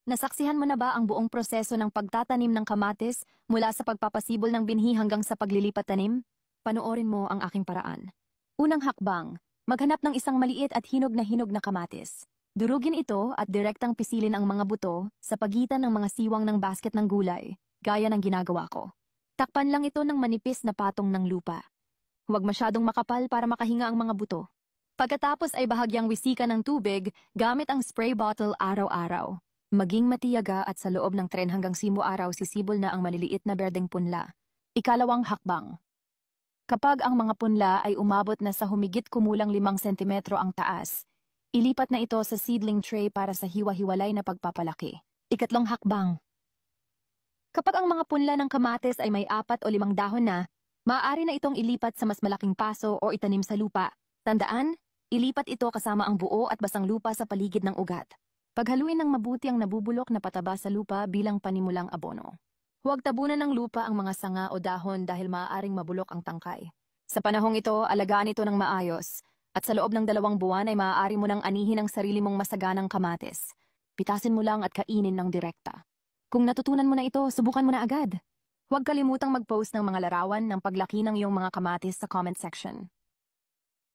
Nasaksihan mo na ba ang buong proseso ng pagtatanim ng kamatis mula sa pagpapasibol ng binhi hanggang sa paglilipat tanim? Panoorin mo ang aking paraan. Unang hakbang, maghanap ng isang maliit at hinog na kamatis. Durugin ito at direktang pisilin ang mga buto sa pagitan ng mga siwang ng basket ng gulay, gaya ng ginagawa ko. Takpan lang ito ng manipis na patong ng lupa. Huwag masyadong makapal para makahinga ang mga buto. Pagkatapos ay bahagyang wisikan ng tubig gamit ang spray bottle araw-araw. Maging matiyaga at sa loob ng 3 hanggang 5 araw sisibol na ang maliliit na berdeng punla. Ikalawang hakbang. Kapag ang mga punla ay umabot na sa humigit kumulang 5 sentimetro ang taas, ilipat na ito sa seedling tray para sa hiwa-hiwalay na pagpapalaki. Ikatlong hakbang. Kapag ang mga punla ng kamatis ay may 4 o 5 dahon na, maaari na itong ilipat sa mas malaking paso o itanim sa lupa. Tandaan, ilipat ito kasama ang buo at basang lupa sa paligid ng ugat. Paghaluin ng mabuti ang nabubulok na pataba sa lupa bilang panimulang abono. Huwag tabunan ng lupa ang mga sanga o dahon dahil maaaring mabulok ang tangkay. Sa panahong ito, alagaan ito ng maayos, at sa loob ng 2 buwan ay maaari mo nang anihin ang sarili mong masaganang kamatis. Pitasin mo lang at kainin ng direkta. Kung natutunan mo na ito, subukan mo na agad. Huwag kalimutang mag-post ng mga larawan ng paglaki ng iyong mga kamatis sa comment section.